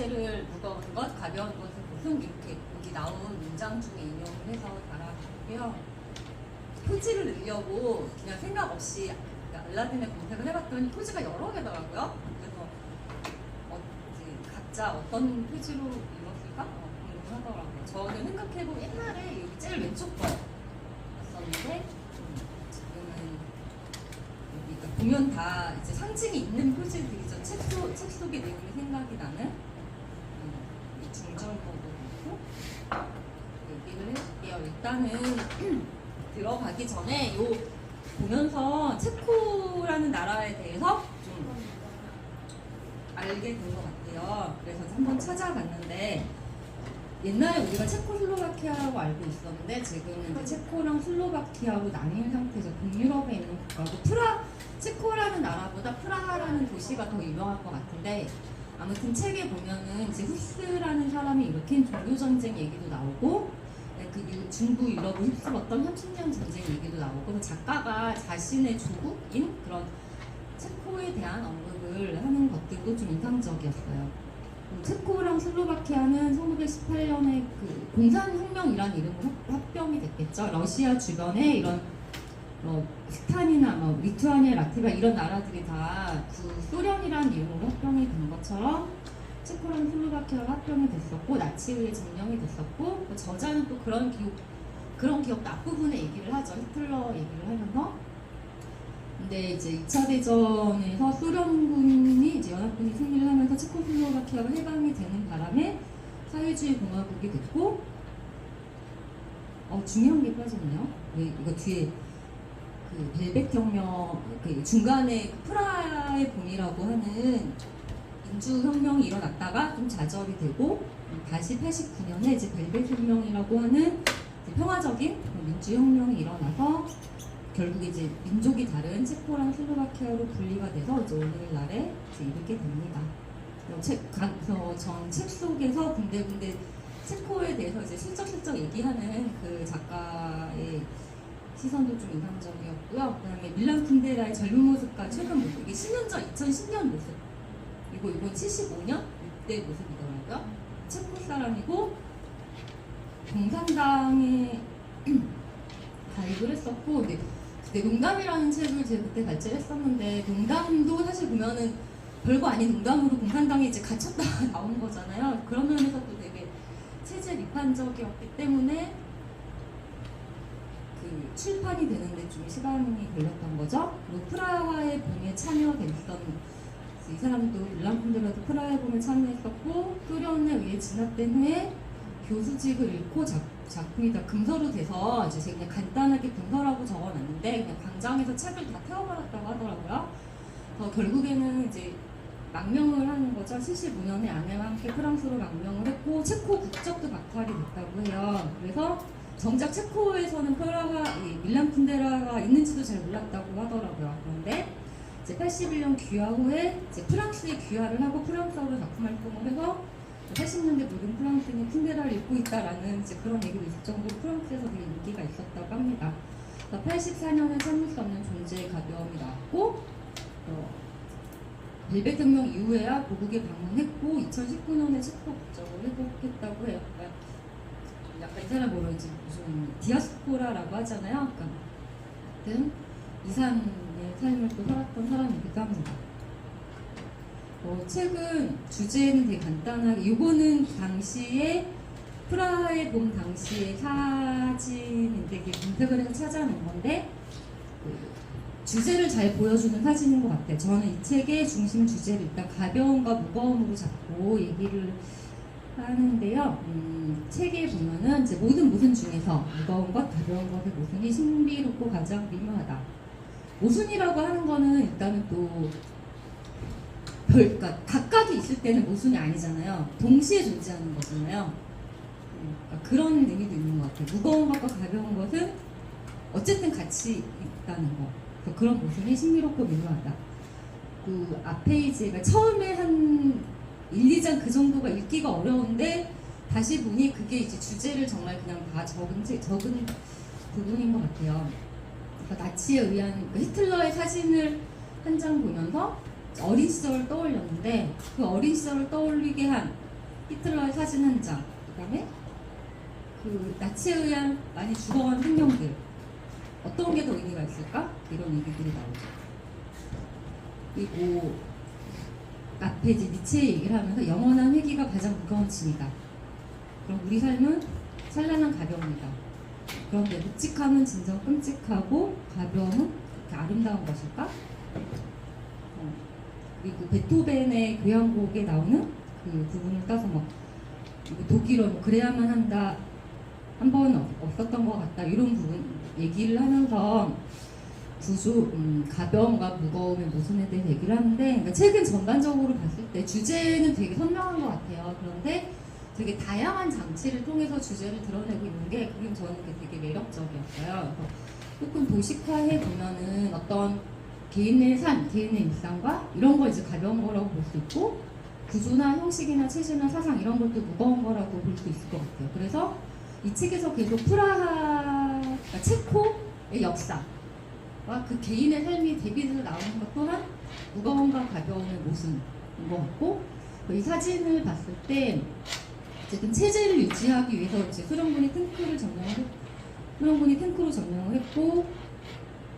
주제를 무거운 것, 가벼운 것을 무슨 이렇게 여기 나온 문장 중에 인용을 해서 달아봤고요. 표지를 넣으려고 그냥 생각 없이 알라딘에 검색을 해봤더니 표지가 여러 개더라고요. 그래서 이제 각자 어떤 표지로 읽었을까? 궁금하더라고요. 저는 생각해보면 옛날에 여기 제일 왼쪽 거였었는데 지금은 여기가 보면 다 이제 상징이 있는 표지들이죠. 책 속의 내용이 생각이 나는 중절 거고 얘기를 해줄게요. 일단은 들어가기 전에 요 보면서 체코라는 나라에 대해서 좀 알게 된 것 같아요. 그래서 한번 찾아봤는데 옛날에 우리가 체코슬로바키아라고 알고 있었는데 지금은 이제 체코랑 슬로바키아로 나뉜 상태죠. 북유럽에 있는 국가고 체코라는 나라보다 프라하라는 도시가 더 유명할 것 같은데 아무튼 책에 보면은 이제 후스라는 사람이 일으킨 종교전쟁 얘기도 나오고 그 중부 유럽을 휩쓸었던 30년 전쟁 얘기도 나오고 작가가 자신의 조국인 그런 체코에 대한 언급을 하는 것들도 좀 인상적이었어요. 체코랑 슬로바키아는 1918년에 그 공산혁명이라는 이름으로 합병이 됐겠죠. 러시아 주변에 이런 스탄이나 리투아니아, 라트비아 이런 나라들이 다 구소련이라는 이름으로 합병이 된 것처럼 체코랑 슬로바키아가 합병이 됐었고 나치에 점령이 됐었고 저자는 또 그런 기억 앞부분에 얘기를 하죠. 히틀러 얘기를 하면서. 근데 이제 2차 대전에서 소련군이 이제 연합군이 승리를 하면서 체코슬로바키아가 해방이 되는 바람에 사회주의 공화국이 됐고 중요한 게 빠졌네요. 이거 뒤에 그 벨벳 혁명 그 중간에 프라하의 봄이라고 하는 민주혁명이 일어났다가 좀 좌절이 되고 다시 89년에 이제 벨벳 혁명이라고 하는 평화적인 민주혁명이 일어나서 결국 이제 민족이 다른 체코랑 슬로바키아로 분리가 돼서 이제 오늘날에 이제 이렇게 됩니다. 그래서 전 책 속에서 군데군데 체코에 대해서 이제 슬쩍슬쩍 얘기하는 그 작가의 시선도 좀 인상적이었고요. 그다음에 밀란 쿤데라의 젊은 모습과 최근 모습, 이게 10년 전 2010년 모습. 이건 75년 이때 모습이더라고요. 체코 사람이고 공산당에 가입을 했었고 그때 농담이라는 책을 제가 그때 발제를 했었는데 농담도 사실 보면은 별거 아닌 농담으로 공산당에 이제 갇혔다가 나온 거잖아요. 그런 면에서도 되게 체제 비판적이었기 때문에 그 출판이 되는데 좀 시간이 걸렸던 거죠. 그리고 프라하의 봄에 참여됐던 이 사람도 밀란 쿤데라도 프라하의 봄에 참여했었고 소련에 의해 진압된 후에 교수직을 잃고 작품이 다 금서로 돼서 이제 제가 그냥 간단하게 금서라고 적어놨는데 그냥 광장에서 책을 다 태워버렸다고 하더라고요. 결국에는 이제 망명을 하는 거죠. 75년에 아내와 함께 프랑스로 망명을 했고 체코 국적도 박탈이 됐다고 해요. 그래서 정작 체코에서는 밀란 쿤데라가 있는지도 잘 몰랐다고 하더라고요. 그런데 이제 81년 귀화 후에 이제 프랑스에 귀화를 하고 프랑스어로 작품 활동을 해서 80년대 모든 프랑스인이 쿤데라를 읽고 있다라는 이제 그런 얘기도 있을 정도로 프랑스에서 되게 인기가 있었다고 합니다. 84년에 참을 수 없는 존재의 가벼움이 나왔고 벨벳 혁명 이후에야 고국에 방문했고 2019년에 체코 국적을 회복했다고 해요. 약간 이 사람 뭐라 이제 무슨 디아스포라라고 하잖아요. 그러니까 이산의 삶을 또 살았던 사람이기도 합니다. 책은 주제는 되게 간단하게 이거는 당시에 프라하의 봄 당시의 사진인데 이게 검색을 해서 찾아낸 건데 주제를 잘 보여주는 사진인 것 같아요. 저는 이 책의 중심 주제를 일단 가벼움과 무거움으로 잡고 얘기를 하는데요. 책에 보면은 이제 모든 중에서 무거운 것, 가벼운 것의 모순이 신비롭고 가장 미묘하다. 모순이라고 하는 거는 일단은 또 그러니까 각각이 있을 때는 모순이 아니잖아요. 동시에 존재하는 거잖아요. 그러니까 그런 의미도 있는 것 같아요. 무거운 것과 가벼운 것은 어쨌든 같이 있다는 거. 그런 모순이 신비롭고 미묘하다. 그 앞에 이제 처음에 한 1, 2장 그 정도가 읽기가 어려운데 다시 보니 그게 이제 주제를 정말 그냥 다 적은 부분인 것 같아요. 그러니까 나치에 의한 히틀러의 사진을 한 장 보면서 어린 시절을 떠올렸는데 그 어린 시절을 떠올리게 한 히틀러의 사진 한 장, 그다음에 그 나치에 의한 많이 죽어간 생명들, 어떤 게 더 의미가 있을까? 이런 얘기들이 나오죠. 그리고 앞에 이제 니체의 얘기를 하면서 영원한 회귀가 가장 무거운 짐이다. 그럼 우리 삶은 찬란한 가벼움이다. 그런데 묵직함은 진정 끔찍하고 가벼움은 그렇게 아름다운 것일까? 그리고 베토벤의 교향곡에 나오는 그 부분을 따서 뭐 독일어 뭐 그래야만 한다, 한 번 없었던 것 같다, 이런 부분 얘기를 하면서 구조, 가벼움과 무거움의 모순에 대해서 얘기를 하는데, 그러니까 책은 전반적으로 봤을 때 주제는 되게 선명한 것 같아요. 그런데 되게 다양한 장치를 통해서 주제를 드러내고 있는 게 그게 저는 되게 매력적이었어요. 그래서 조금 도식화해 보면은 어떤 개인의 삶, 개인의 일상과 이런 걸 이제 가벼운 거라고 볼 수 있고, 구조나 형식이나 체제나 사상 이런 것도 무거운 거라고 볼 수 있을 것 같아요. 그래서 이 책에서 계속 프라하, 그러니까 체코의 역사와 그 개인의 삶이 대비해서 나오는 것 또한 무거움과 가벼움의 모순인 것 같고, 이 사진을 봤을 때 어쨌든 체제를 유지하기 위해서 이제 소련군이 탱크로 점령을 했고,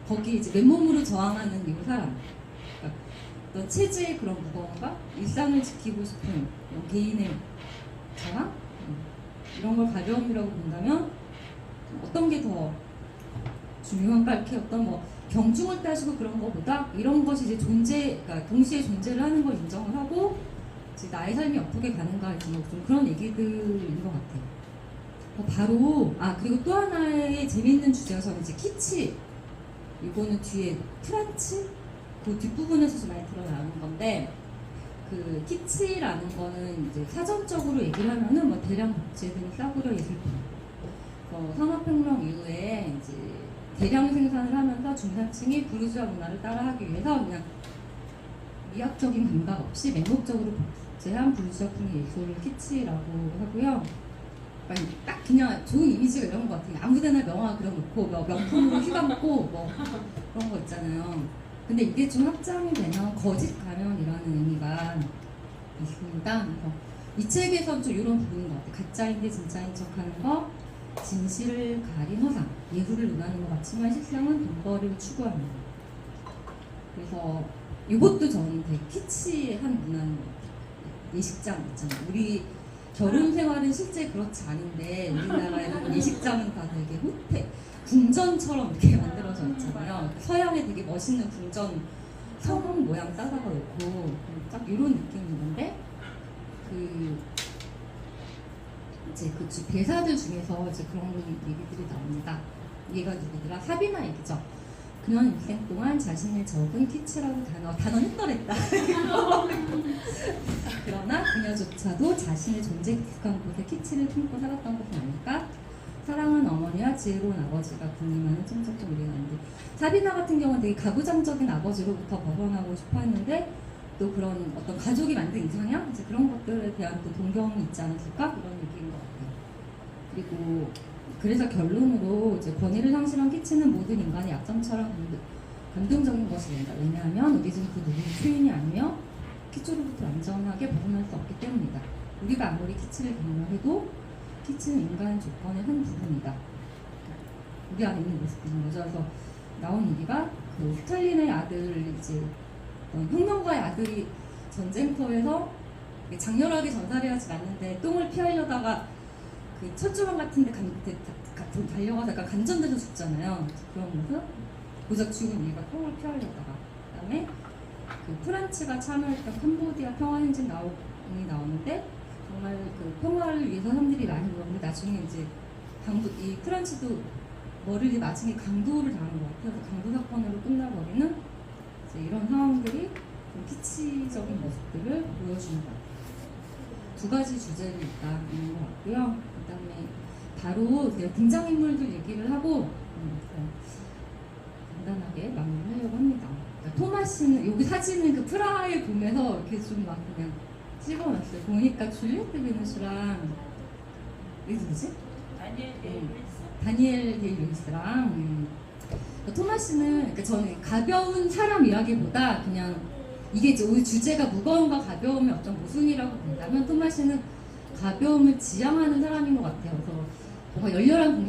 거기 이제 맨몸으로 저항하는 이 사람, 그러니까 어떤 체제의 그런 무거움과 일상을 지키고 싶은 개인의 저항, 이런 걸 가벼움이라고 본다면 어떤 게 더 중요한가? 이렇게 어떤 뭐 경중을 따지고 그런 것보다 이런 것이 이제 그러니까 동시에 존재를 하는 걸 인정을 하고 이제 나의 삶이 어떻게 가는가, 좀 그런 얘기들인 것 같아요. 바로 그리고 또 하나의 재밌는 주제가 저는 이제 키치, 이거는 뒤에 프란츠 그 뒷부분에서 좀 많이 드러나는 건데, 그 키치라는 거는 이제 사전적으로 얘기를 하면은 뭐 대량 복제 등 싸구려 예술품, 산업혁명 이후에 이제 대량 생산을 하면서 중산층이 부르주아 문화를 따라하기 위해서 그냥 미학적인 감각 없이 맹목적으로 복제한 부르주아풍의 예술을 키치라고 하고요. 딱 그냥 좋은 이미지가 이런 것 같아요. 아무데나 명화 그려놓고 뭐 명품으로 휘감고 뭐 그런 거 있잖아요. 근데 이게 좀 확장이 되면 거짓 가면이라는 의미가 있습니다. 그래서 이 책에서 좀 이런 부분인 것 같아요. 가짜인데 진짜인 척하는 거, 진실을 가린 허상, 예술을 논하는 것 같지만 실상은 돈벌이를 추구하는 거. 그래서 이것도 저는 되게 키치한 문화인 것 같아요. 예식장 있잖아요. 우리 결혼 생활은 실제 그렇지 않은데 우리나라에는 예식장은 다 되게 호텔, 궁전처럼 이렇게 만들어져 있잖아요. 서양에 되게 멋있는 궁전 성 모양 따다가 놓고 딱 이런 느낌인 건데, 이제 그 대사들 중에서 이제 그런 얘기들이 나옵니다. 얘가 누구더라? 사비나 얘기죠. 그녀는 일생 동안 자신을 적은 키치라고 단어는 헷갈했다. 그러나 그녀조차도 자신의 존재 깊숙한 곳에 키치를 품고 살았던 것은 아닐까? 사랑하는 어머니와 지혜로운 아버지가 군림하는 찜적적 우리나라인데, 사비나 같은 경우는 되게 가부장적인 아버지로부터 벗어나고 싶어 했는데, 또 그런 어떤 가족이 만든 이상향? 이제 그런 것들에 대한 또 동경이 있지 않았을까? 이런 얘기인 것 같아요. 그리고 그래서 결론으로 이제 권위를 상실한 키치는 모든 인간의 약점처럼 감동적인 것이 된다. 왜냐하면 우리는 그 누구의 표현이 아니며 키치로부터 완전하게 벗어날 수 없기 때문이다. 우리가 아무리 키치를 경멸해도 키치는 인간 조건의 한 부분이다. 우리 안에 있는 모습인 거죠. 그래서 나온 얘기가 그 스탈린의 아들, 이제 혁명가의 아들이 전쟁터에서 장렬하게 전사를 하지 않는데 똥을 피하려다가 그 철조망 같은 데 달려가서 약간 간전돼서 죽잖아요. 그런 모습? 고작 죽은 이유가 똥을 피하려다가. 그 다음에 그 프란츠가 참여했던 캄보디아 평화행진 나오는데, 정말 그 평화를 위해서 사람들이 많이 모였는데 나중에 이제 이 프란츠도 머리를 나중에 강도를 당한 것 같아요. 강도 사건으로 끝나버리는 이제 이런 상황들이 좀 키치적인 모습들을 보여주는 것 같아요. 두 가지 주제를 일단 있는 것 같고요. 그 다음에 바로 등장인물들 얘기를 하고 간단하게 마무리하려고 합니다. 그러니까 토마스는 여기 사진은 그 프라하에 보면서 이렇게 좀 막 그냥 찍어놨어요. 보니까 줄리엣 베누스랑 누구지? 다니엘 데이 루이스랑 토마스는, 그러니까 저는 가벼운 사람이라기보다 그냥 이게 이제 오늘 주제가 무거움과 가벼움의 어떤 모순이라고 본다면, 토마스는 가벼움을 지향하는 사람인 것 같아요. 그래서 뭔가 열렬한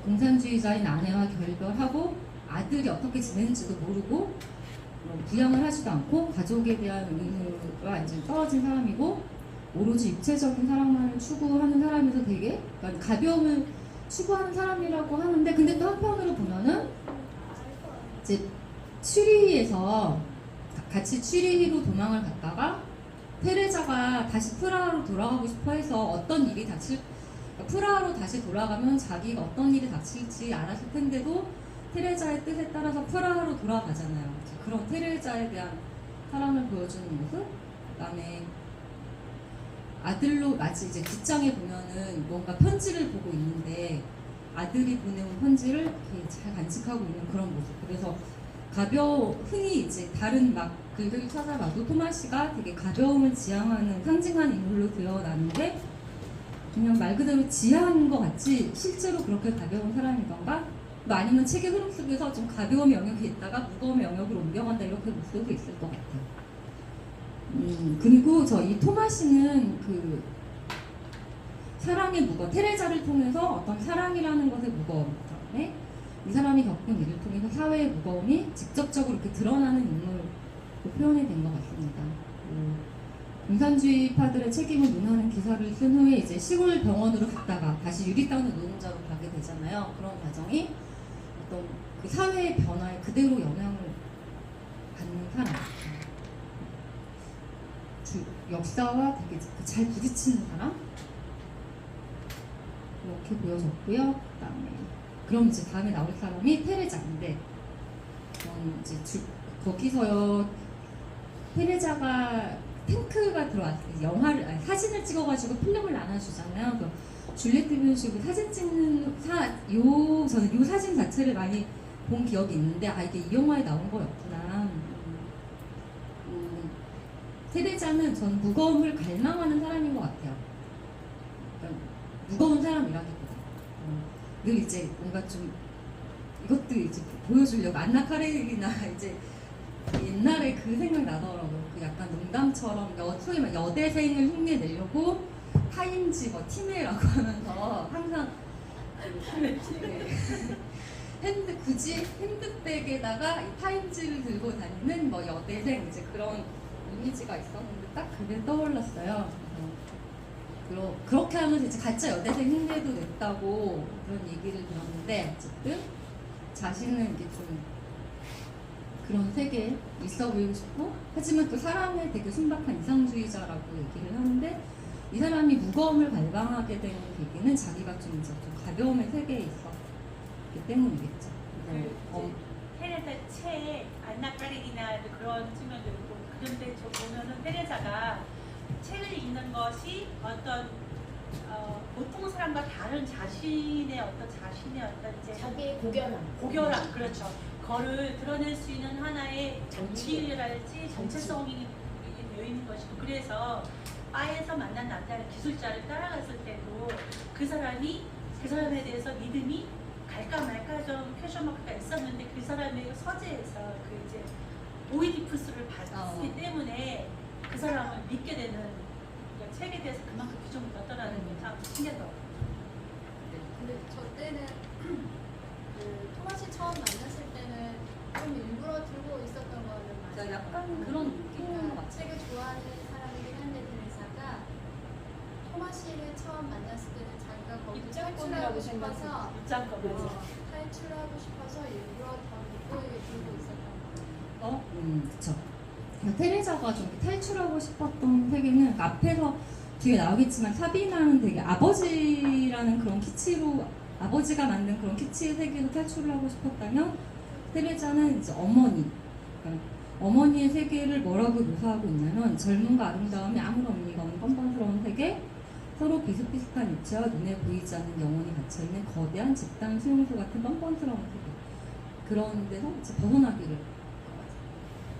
공산주의자인 아내와 결별하고 아들이 어떻게 지내는지도 모르고 부양을 하지도 않고 가족에 대한 의무가 이제 떨어진 사람이고 오로지 육체적인 사랑만을 추구하는 사람에서 되게 그러니까 가벼움을 추구하는 사람이라고 하는데 근데 또 한편으로 보면은 이제 취리에서 같이 취리로 도망을 갔다가 테레자가 다시 프라하로 돌아가고 싶어 해서 어떤 일이 닥칠 그러니까 프라하로 다시 돌아가면 자기가 어떤 일이 닥칠지 알았을 텐데도 테레자의 뜻에 따라서 프라하로 돌아가잖아요. 그런 테레자에 대한 사랑을 보여주는 모습, 그다음에 아들로 마치 이제 뒷장에 보면은 뭔가 편지를 보고 있는데 아들이 보내온 편지를 이렇게 잘 간직하고 있는 그런 모습. 그래서 흔히 이제 다른 막 글들 찾아봐도 토마시가 되게 가벼움을 지향하는 상징하는 인물로 드러나는데 그냥 말 그대로 지향인 것 같지 실제로 그렇게 가벼운 사람이던가 뭐 아니면 책의 흐름 속에서 좀 가벼운 영역이 있다가 무거운 영역으로 옮겨간다 이렇게 볼 수도 있을 것 같아요. 그리고 이 토마시는 그 사랑의 무거움, 테레자를 통해서 어떤 사랑이라는 것의 무거움, 그다음에 이 사람이 겪은 일을 통해서 사회의 무거움이 직접적으로 이렇게 드러나는 인물로 표현이 된 것 같습니다. 공산주의파들의 책임을 논하는 기사를 쓴 후에 이제 시골 병원으로 갔다가 다시 유리다운 노동자로 가게 되잖아요. 그런 과정이 어떤 그 사회의 변화에 그대로 영향을 받는 사람. 역사와 되게 잘 부딪히는 사람 이렇게 보여졌고요. 그다음에 그럼 이제 다음에 나올 사람이 테레자인데 이제 거기서요 테레자가 탱크가 들어왔을 때 사진을 찍어가지고 필름을 나눠주잖아요. 줄리에트 뷰식으로 사진 찍는 저는 요 사진 자체를 많이 본 기억이 있는데 이게 이 영화에 나온 거였구나. 테레자는 전 무거움을 갈망하는 사람인 것 같아요. 그러니까 무거운 사람이라기보다 늘 이제 뭔가 좀 이것도 이제 보여주려고 안나 카레리나 이제 옛날에 그 생각 나더라고요. 그 약간 농담처럼 소위 말 여대생을 흉내내려고 타임지 티메라고 하면서 항상 굳이 핸드백에다가 이 타임지를 들고 다니는 여대생 이제 그런 이미지가 있었는데 딱 그게 떠올랐어요. 그렇게 하면서 이제 가짜 여대생 흉내도 냈다고 그런 얘기를 들었는데 어쨌든 자신은 이게 좀 그런 세계에 있어 보이고 싶고 하지만 또 사람을 되게 순박한 이상주의자라고 얘기를 하는데 이 사람이 무거움을 갈망하게 된 계기는 자기가 좀 가벼움의 세계에 있었기 때문이겠죠. 테레사 책 안나 카레리나 그런 측면도 있고 그런데 저 보면은 테레사가 책을 읽는 것이 어떤 보통 사람과 다른 자신의 어떤 이제 자기의 고결함 그렇죠. 그거를 드러낼 수 있는 하나의 정치랄지 정체성이 요인인 것이고 그래서 바에서 만난 남자를 기술자를 따라갔을 때도 그 사람에 대해서 믿음이 갈까 말까 좀 퀘션 마크가 있었는데 그 사람의 서재에서 그 이제 오이디푸스를 받았기 때문에 그 사람을 믿게 되는 그러니까 책에 대해서 그만큼 규정을 넣었다는 게 참 신기하더라고요. 근데 저 때는 그 토마시 처음 만났을 때는 좀 일부러 들고 있었던 거는 맞아요. 약간 그런 느낌인 것 같아요. 책을 좋아하는 사람이긴 한데 테레사가 토마시를 처음 만났을 때는 자기가 거기서 탈출하고 싶어서 탈출하고 싶어서 일부러 더 돋보이게 들고 있었던 거예요. 그쵸. 테레자가 좀 탈출하고 싶었던 세계는 앞에서 뒤에 나오겠지만 사비나는 되게 아버지라는 그런 키치로 아버지가 만든 그런 키치의 세계로 탈출을 하고 싶었다면 테레자는 이제 그러니까 어머니의 세계를 뭐라고 묘사하고 있냐면 젊음과 아름다움이 아무런 의미가 없는 뻔뻔스러운 세계 서로 비슷비슷한 육체와 눈에 보이지 않는 영혼이 갇혀있는 거대한 집단 수용소 같은 뻔뻔스러운 세계 그런 데서 이제 벗어나기를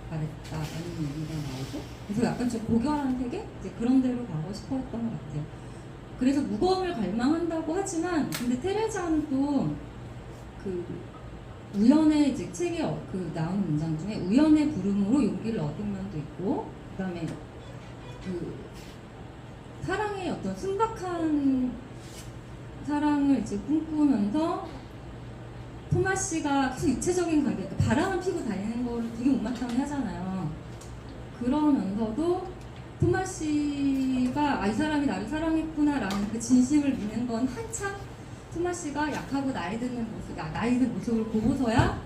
바랬다라는 얘기가 나오고 그래서 약간 좀 고결한 세계? 이제 그런 데로 가고 싶어 했던 것 같아요. 그래서 무거움을 갈망한다고 하지만 근데 테레자는 또 그 우연의 이제 책에 그 나오는 문장 중에 우연의 부름으로 용기를 얻은 면도 있고 그다음에 그 사랑의 어떤 순박한 사랑을 이제 꿈꾸면서 토마씨가 계속 입체적인 관계, 그러니까 바람을 피고 다니는 거를 되게 못마땅해 하잖아요. 그러면서도 토마씨가 이 사람이 나를 사랑했구나라는 그 진심을 믿는 건 한참 토마씨가 약하고 나이 드는 모습을 보고서야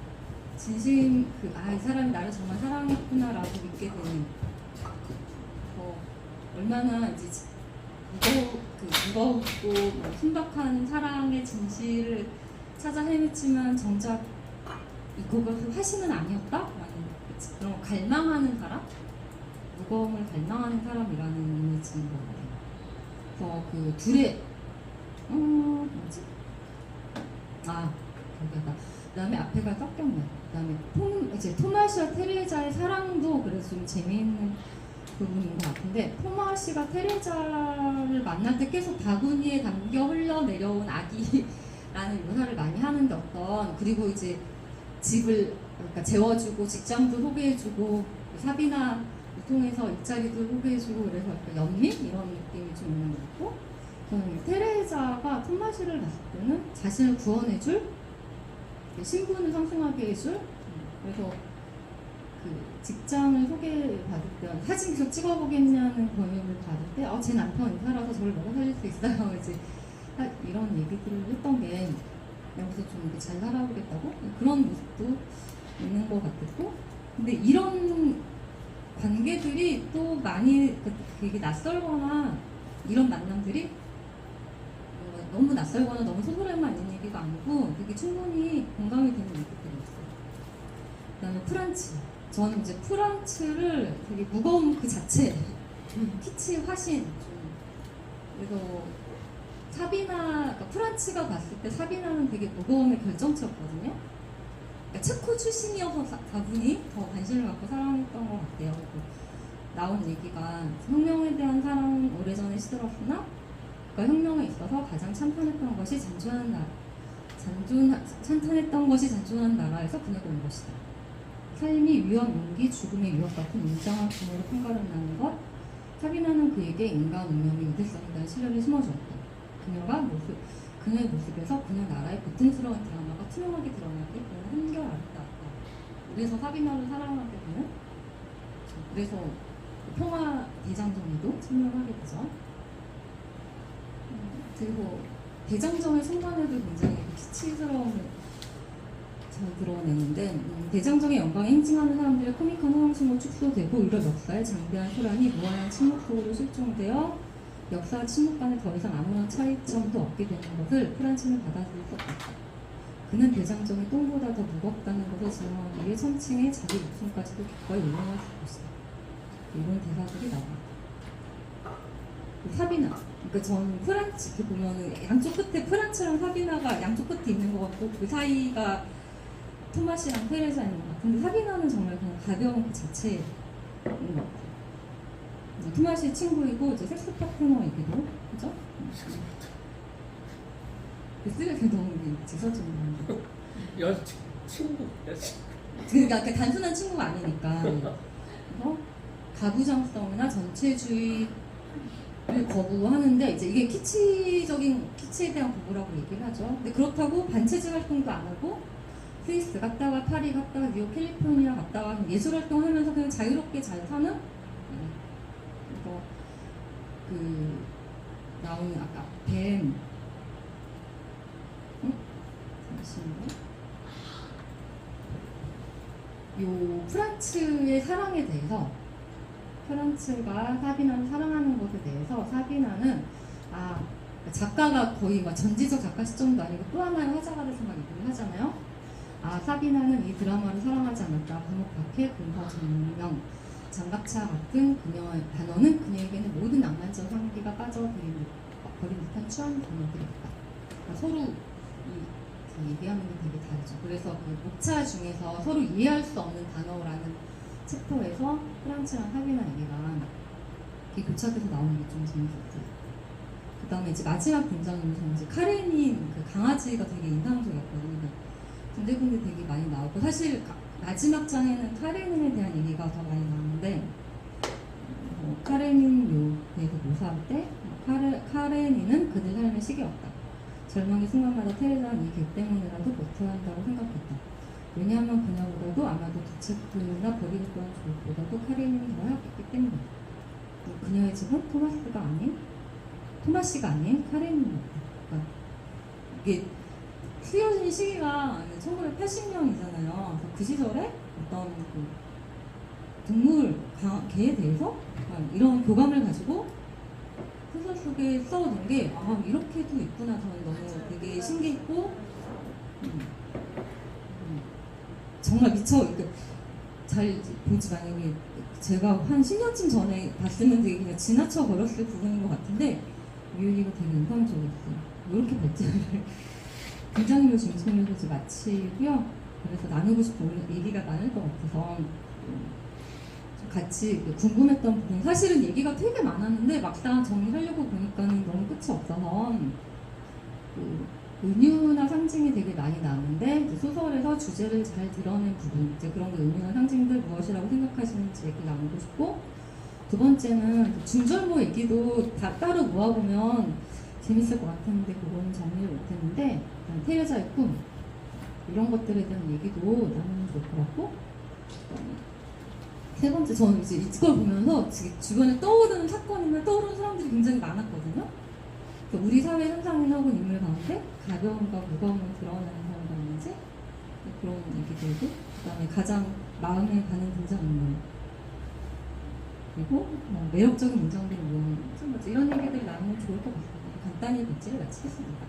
진심 이 사람이 나를 정말 사랑했구나라고 믿게 되는 얼마나 이제 무겁고 뭐 순박한 사랑의 진실을 찾아 헤맸지만 정작 이거가 그 화신은 아니었다? 라는 그런 갈망하는 사람? 무거움을 갈망하는 사람이라는 이미지인 것 같아요. 그래서 그 둘의 뭐지? 거기다가 그다음에 앞에가 섞였네. 그다음에 이제 토마시와 테레자의 사랑도 그래서 좀 재미있는 부분인 것 같은데, 토마시가 테레자를 만날 때 계속 바구니에 담겨 흘러내려온 아기라는 묘사를 많이 하는데 그리고 이제 집을 그러니까 재워주고 직장도 소개해주고 사비나 통해서 일자리도 소개해주고 그래서 연민 이런 느낌이 좀 있는 것 같고, 저는 테레자가 토마시를 봤을 때는 자신을 구원해줄 신분을 상승하게 해줄 그래서 그 직장을 소개받을 때 사진 계속 찍어보겠냐는 권유를 받을 때 제 남편 의사라서 저를 먹어 살릴 수 있어요. 이제 이런 얘기들을 했던 게 여기서 좀 이렇게 잘 살아보겠다고 그런 모습도 있는 것 같았고, 근데 이런 관계들이 또 많이 되게 낯설거나 이런 만남들이 너무 낯설거나 너무 소설에만 있는 얘기가 아니고 되게 충분히 공감이 되는 얘기들이 있어요. 그다음에 프란츠. 저는 이제 프란츠를 되게 무거운 그 자체, 키치 화신 그래서 그러니까 프란츠가 봤을 때 사비나는 되게 무거움의 결정체였거든요. 그러니까 체코 출신이어서 가분이 더 관심을 갖고 사랑했던 것 같아요. 나온 얘기가 혁명에 대한 사랑은 오래전에 시들었으나 그러니까 혁명에 있어서 가장 찬탄했던 것이 잔존한 나라에서 그녀가 온 것이다. 삶이 위험, 용기, 죽음의 위협 같은 웅장한 규모로 판가름나는 것, 사비나는 그에게 인간 운명의 유대성이라는 신뢰를 심어주었다. 그녀의 모습에서 그녀 나라의 고통스러운 드라마가 투명하게 드러나게 그는 한결 아름다웠다. 그래서 사비나를 사랑하게 되는, 그래서 평화 대장정에도 참여하게 되죠. 그리고 대장정의 순간에도 굉장히 키치스러움을 잘 드러내는데, 대장정의 영광에 행진하는 사람들의 코믹한 호황심으로 축소되고 오히려 역사의 장대한 소란이 무한한 침묵 속으로 실종되어 역사와 침묵 간에 더 이상 아무런 차이점도 없게 되는 것을 프란츠는 받아들일 수 없었다. 그는 대장정이 똥보다 더 무겁다는 것을 증명하기 위해 천칭에 자기 목숨까지도 기꺼이 올려놨을 것이다. 이런 대사들이 나옵니다. 사비나. 그러니까 저는 프란츠 이렇게 보면은 양쪽 끝에 프란츠랑 사비나가 양쪽 끝에 있는 것 같고 그 사이가 토마시랑 테레사인 것 같은데, 사비나는 정말 그냥 가벼운 그 자체인 것 같아요. 토마시의 친구이고 이제 섹스 파트너이기도 그죠? 쓰레기 너무 지서진다. 여자친구. 그러니까 단순한 친구가 아니니까. 그래서 가부장성이나 전체주의를 거부하는데, 이제 이게 키치에 대한 거부라고 얘기를 하죠. 근데 그렇다고 반체제 활동도 안 하고 스위스 갔다가 파리 갔다가 뉴욕 캘리포니아 갔다가 예술 활동하면서 그냥 자유롭게 잘 사는. 그래서 나온 아까 뱀. 잠시만요. 요 프란츠의 사랑에 대해서, 프란츠가 사비나를 사랑하는 것에 대해서 사비나는 작가가 거의 전지적 작가 시점도 아니고 또 하나의 화자가 돼서 막 얘기를 하잖아요. 사비나는 이 드라마를 사랑하지 않았다. 감옥 박해, 근서 정명, 장갑차 같은 그녀의 단어는 그녀에게는 모든 낭만적 향기가 빠져버린 듯한 추한 단어들이었다. 그러니까 서로 얘기하는 게 되게 다르죠. 그래서 그 목차 중에서 서로 이해할 수 없는 단어라는 챕터에서 프란츠랑 사비나 얘기가 이렇게 교차돼서 나오는 게 좀 재밌었어요. 그 다음에 이제 마지막 분장이면서 이제 카레닌 그 강아지가 되게 인상적이었거든요. 군데군데 되게 많이 나오고, 사실 마지막 장에는 카레닌에 대한 얘기가 더 많이 나오는데, 카레니뇨에서 묘사할 때 카레니는 그들 삶의 시기였다. 절망의 순간마다 테레사는 이 개 때문이라도 버텨야 한다고 생각했다. 왜냐하면 그녀보다도 아마도 두체크나 버리겠다는 조보다도 카레니는 더 약했기 때문이다. 그녀의 집은 토마시가 아닌 카레니였다. 그러니까 이게 쓰여진 시기가 1980년이잖아요. 그 시절에 어떤 그 동물, 개에 대해서 이런 교감을 가지고 소설 속에 써둔 게 이렇게도 있구나. 저는 너무 되게 신기했고 정말 미쳐 잘 보지 만약에 제가 한 10년쯤 전에 봤으면 되게 그냥 지나쳐 버렸을 부분인 것 같은데 뮤일리가 되게 인상적이었어요. 이렇게 발전을 등장인물 중심으로 마치고요. 그래서 나누고 싶은 얘기가 많을 것 같아서 같이 궁금했던 부분 사실은 얘기가 되게 많았는데 막상 정리하려고 보니까는 너무 끝이 없어서 은유나 상징이 되게 많이 나오는데 소설에서 주제를 잘 드러낸 부분 이제 그런 그 은유나 상징들 무엇이라고 생각하시는지 얘기 나누고 싶고 두 번째는 중절모 얘기도 다 따로 모아보면 재밌을 것 같았는데 그건 정리를 못했는데 테레자의 꿈 이런 것들에 대한 얘기도 나누면 좋을 것 같고 세 번째 저는 이제 이걸 보면서 주변에 떠오르는 사건이나 떠오르는 사람들이 굉장히 많았거든요. 우리 사회 현상이나 혹은 인물 가운데 가벼움과 무거움을 드러내는 사람도 있는지 그런 얘기들도 그다음에 가장 마음에 가는 등장인물 그리고 매력적인 문장들을 모으는 이런 얘기들을 나누면 좋을 것 같습니다. 간단히 백지를 마치겠습니다.